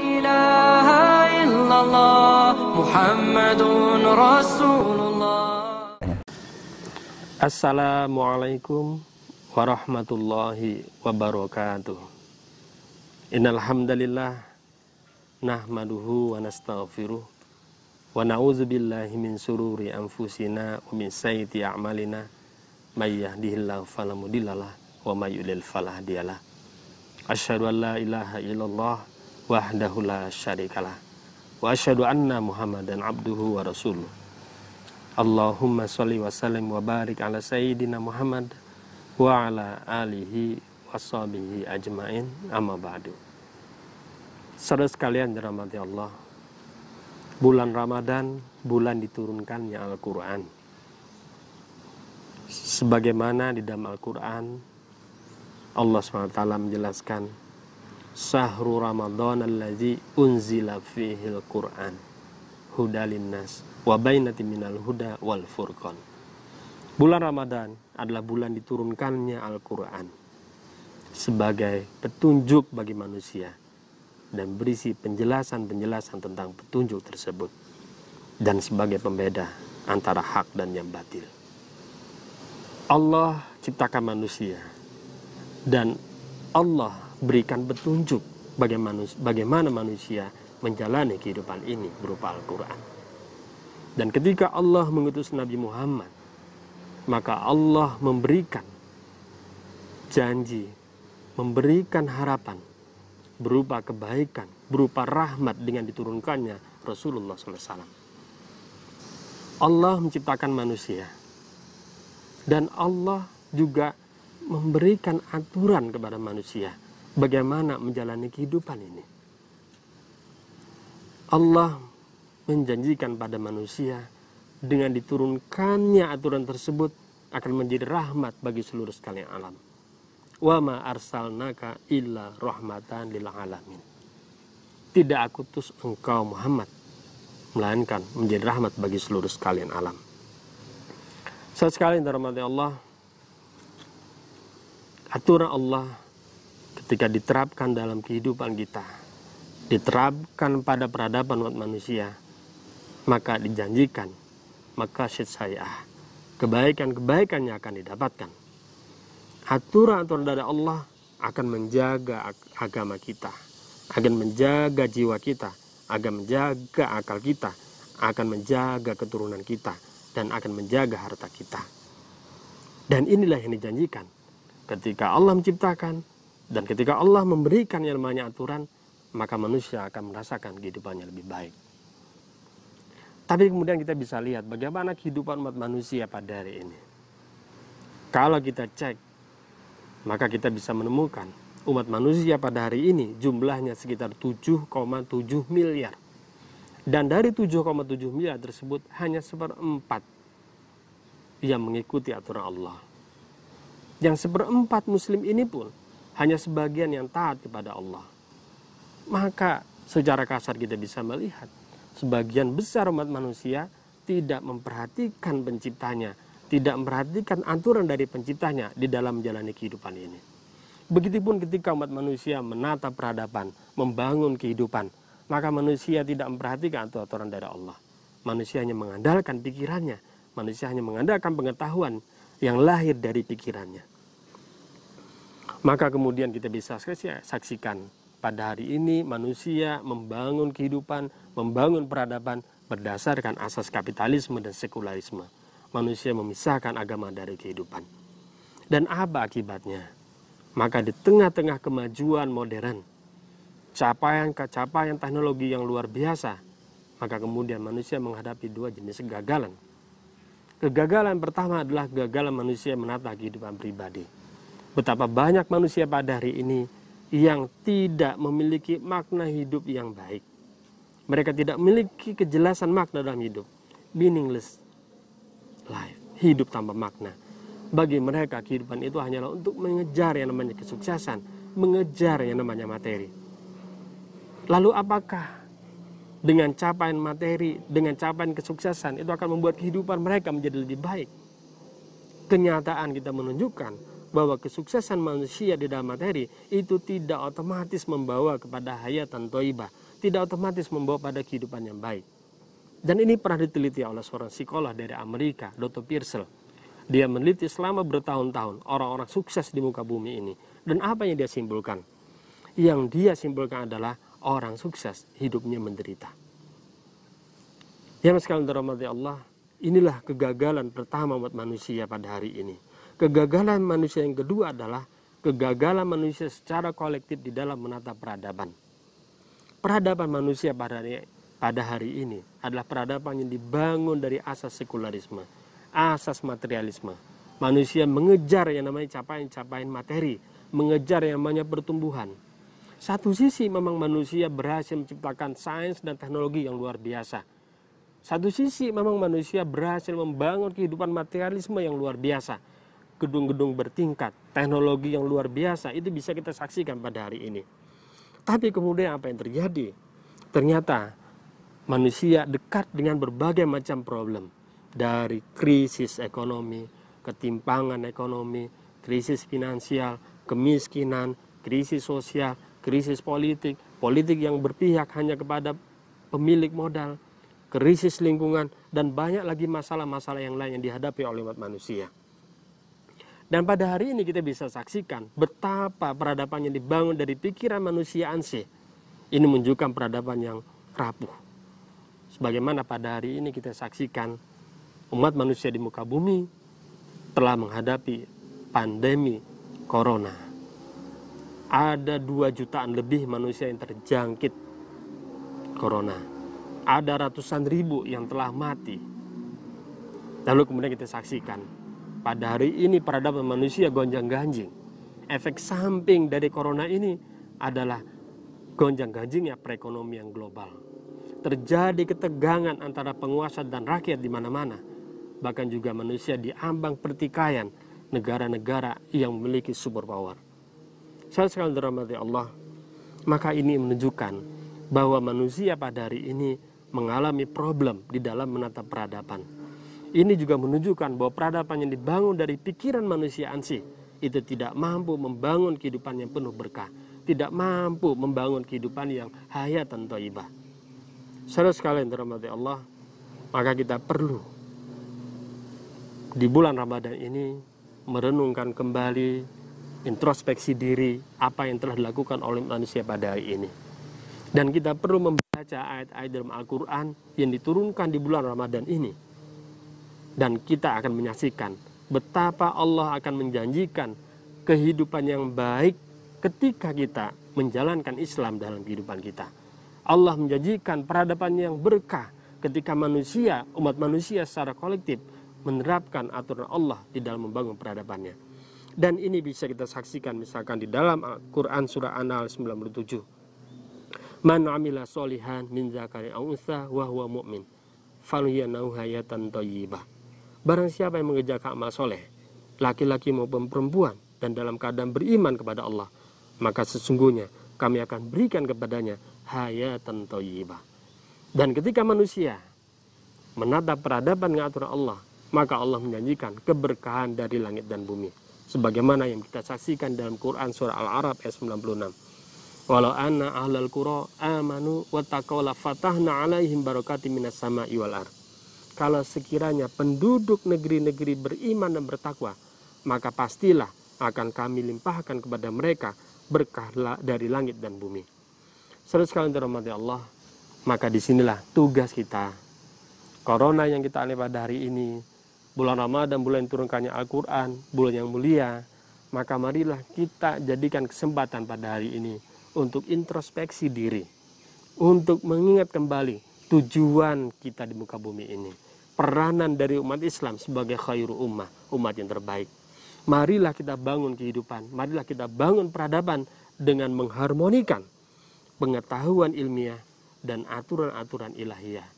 إله إلا الله محمد رسول الله. Assalamualaikum warahmatullahi wabarakatuh. Innal hamdalillah nahmaduhu wa nastaghfiruh wa na'udzu billahi min sururi anfusina wa min sayyiati a'malina may yahdihillahu fala mudhillalah wa may yudlil fala hadiyalah. Asyhadu an la ilaha illallah wahdahu la syarikalah wa asyhadu anna Muhammadan abduhu wa rasuluh. Allahumma sholli wa sallim wa barik ala sayyidina Muhammad wa ala alihi wa sahbihi ajmain, amma ba'du. Saudara sekalian dirahmati Allah, bulan Ramadan, bulan diturunkannya Al-Quran. Sebagaimana di dalam Al-Quran Allah SWT menjelaskan, Sahru Ramadan allazi unzila fihil Quran hudalin nas wa bainati minal huda wal furqan. Bulan Ramadan adalah bulan diturunkannya Al-Quran sebagai petunjuk bagi manusia dan berisi penjelasan-penjelasan tentang petunjuk tersebut dan sebagai pembeda antara hak dan yang batil. Allah ciptakan manusia dan Allah berikan petunjuk bagaimana manusia menjalani kehidupan ini berupa Al-Quran. Dan ketika Allah mengutus Nabi Muhammad, maka Allah memberikan janji, memberikan harapan berupa kebaikan, berupa rahmat dengan diturunkannya Rasulullah SAW. Allah menciptakan manusia dan Allah juga memberikan aturan kepada manusia bagaimana menjalani kehidupan ini. Allah menjanjikan pada manusia dengan diturunkannya aturan tersebut akan menjadi rahmat bagi seluruh sekalian alam. Wa ma arsalnaka illa rahmatan lil alamin. Tidak aku utus engkau Muhammad melainkan menjadi rahmat bagi seluruh sekalian alam. Saudara sekalian dirahmati Allah, aturan Allah ketika diterapkan dalam kehidupan kita, diterapkan pada peradaban umat manusia, maka dijanjikan maqasid syariah, kebaikan-kebaikannya akan didapatkan. Aturan-aturan dari Allah akan menjaga agama kita, akan menjaga jiwa kita, akan menjaga akal kita, akan menjaga keturunan kita, dan akan menjaga harta kita. Dan inilah yang dijanjikan ketika Allah menciptakan dan ketika Allah memberikan yang namanya aturan, maka manusia akan merasakan kehidupannya lebih baik. Tapi kemudian kita bisa lihat bagaimana kehidupan umat manusia pada hari ini. Kalau kita cek, maka kita bisa menemukan umat manusia pada hari ini jumlahnya sekitar 7,7 miliar. Dan dari 7,7 miliar tersebut hanya 1/4 yang mengikuti aturan Allah. Yang 1/4 muslim ini pun hanya sebagian yang taat kepada Allah. Maka secara kasar kita bisa melihat sebagian besar umat manusia tidak memperhatikan penciptanya, tidak memperhatikan aturan dari penciptanya di dalam menjalani kehidupan ini. Begitupun ketika umat manusia menata peradaban, membangun kehidupan, maka manusia tidak memperhatikan aturan dari Allah. Manusia hanya mengandalkan pikirannya, manusia hanya mengandalkan pengetahuan yang lahir dari pikirannya. Maka kemudian kita bisa saksikan pada hari ini manusia membangun kehidupan, membangun peradaban berdasarkan asas kapitalisme dan sekularisme. Manusia memisahkan agama dari kehidupan. Dan apa akibatnya? Maka di tengah-tengah kemajuan modern, capaian teknologi yang luar biasa, maka kemudian manusia menghadapi dua jenis kegagalan. Kegagalan pertama adalah kegagalan manusia menata kehidupan pribadi. Betapa banyak manusia pada hari ini yang tidak memiliki makna hidup yang baik. Mereka tidak memiliki kejelasan makna dalam hidup. Meaningless life, hidup tanpa makna. Bagi mereka kehidupan itu hanyalah untuk mengejar yang namanya kesuksesan, mengejar yang namanya materi. Lalu apakah dengan capaian materi, dengan capaian kesuksesan itu akan membuat kehidupan mereka menjadi lebih baik? Kenyataan kita menunjukkan bahwa kesuksesan manusia di dalam materi itu tidak otomatis membawa kepada hayatan thayyibah, tidak otomatis membawa pada kehidupan yang baik. Dan ini pernah diteliti oleh seorang psikolog dari Amerika, Dr. Pearsall. Dia meneliti selama bertahun-tahun orang-orang sukses di muka bumi ini. Dan apa yang dia simpulkan? Yang dia simpulkan adalah orang sukses hidupnya menderita. Ya sekalian dirahmati Allah, inilah kegagalan pertama umat manusia pada hari ini. Kegagalan manusia yang kedua adalah kegagalan manusia secara kolektif di dalam menata peradaban. Peradaban manusia pada hari ini adalah peradaban yang dibangun dari asas sekularisme, asas materialisme. Manusia mengejar yang namanya capaian-capaian materi, mengejar yang namanya pertumbuhan. Satu sisi memang manusia berhasil menciptakan sains dan teknologi yang luar biasa. Satu sisi memang manusia berhasil membangun kehidupan materialisme yang luar biasa. Gedung-gedung bertingkat, teknologi yang luar biasa, itu bisa kita saksikan pada hari ini. Tapi kemudian apa yang terjadi? Ternyata manusia dekat dengan berbagai macam problem. Dari krisis ekonomi, ketimpangan ekonomi, krisis finansial, kemiskinan, krisis sosial, krisis politik, politik yang berpihak hanya kepada pemilik modal, krisis lingkungan, dan banyak lagi masalah-masalah yang lain yang dihadapi oleh umat manusia. Dan pada hari ini kita bisa saksikan betapa peradaban yang dibangun dari pikiran manusia ansih ini menunjukkan peradaban yang rapuh. Sebagaimana pada hari ini kita saksikan umat manusia di muka bumi telah menghadapi pandemi corona. Ada 2 jutaan lebih manusia yang terjangkit corona. Ada ratusan ribu yang telah mati. Lalu kemudian kita saksikan pada hari ini peradaban manusia gonjang-ganjing. Efek samping dari corona ini adalah gonjang-ganjingnya perekonomian global. Terjadi ketegangan antara penguasa dan rakyat di mana-mana. Bahkan juga manusia di ambang pertikaian negara-negara yang memiliki superpower. Saya sekali dirahmati Allah, maka ini menunjukkan bahwa manusia pada hari ini mengalami problem di dalam menata peradaban. Ini juga menunjukkan bahwa peradaban yang dibangun dari pikiran manusia ansih itu tidak mampu membangun kehidupan yang penuh berkah, tidak mampu membangun kehidupan yang hayatan thayyibah. Saudara sekalian dirahmati Allah, maka kita perlu di bulan Ramadan ini merenungkan kembali, introspeksi diri apa yang telah dilakukan oleh manusia pada hari ini. Dan kita perlu membaca ayat-ayat dalam Al-Quran yang diturunkan di bulan Ramadan ini. Dan kita akan menyaksikan betapa Allah akan menjanjikan kehidupan yang baik ketika kita menjalankan Islam dalam kehidupan kita. Allah menjanjikan peradaban yang berkah ketika manusia, umat manusia secara kolektif menerapkan aturan Allah di dalam membangun peradabannya. Dan ini bisa kita saksikan misalkan di dalam Al-Quran surah An-Nahl 97. Man amila solihan min zakarin aw untha wa huwa mu'min falyanahu hayatan thayyibah. Barang siapa yang mengerjakan amal soleh, laki-laki maupun perempuan, dan dalam keadaan beriman kepada Allah, maka sesungguhnya kami akan berikan kepadanya hayatan thayyibah. Dan ketika manusia menatap peradaban dengan aturan Allah, maka Allah menjanjikan keberkahan dari langit dan bumi. Sebagaimana yang kita saksikan dalam Quran surah Al-A'raf ayat 96. Walau anna ahlal qura amanu wattaqaw la fatahna 'alaihim barakatim minas sama'i wal ardh. Kalau sekiranya penduduk negeri-negeri beriman dan bertakwa, maka pastilah akan kami limpahkan kepada mereka berkah dari langit dan bumi. Saudara sekalian dirahmati Allah, maka disinilah tugas kita. Corona yang kita alami pada hari ini, bulan Ramadan, bulan turunkannya Al-Quran, bulan yang mulia, maka marilah kita jadikan kesempatan pada hari ini untuk introspeksi diri, untuk mengingat kembali tujuan kita di muka bumi ini. Peranan dari umat Islam sebagai khairu ummah, umat yang terbaik. Marilah kita bangun kehidupan, marilah kita bangun peradaban dengan mengharmonikan pengetahuan ilmiah dan aturan-aturan ilahiyah.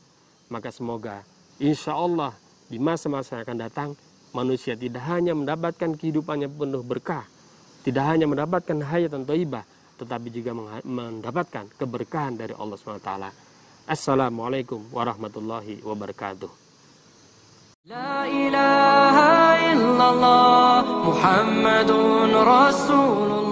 Maka semoga insya Allah di masa-masa yang akan datang, manusia tidak hanya mendapatkan kehidupan yang penuh berkah, tidak hanya mendapatkan hayatan thayyibah, tetapi juga mendapatkan keberkahan dari Allah SWT. Assalamualaikum warahmatullahi wabarakatuh. La ilaha illallah Muhammadun Rasulullah.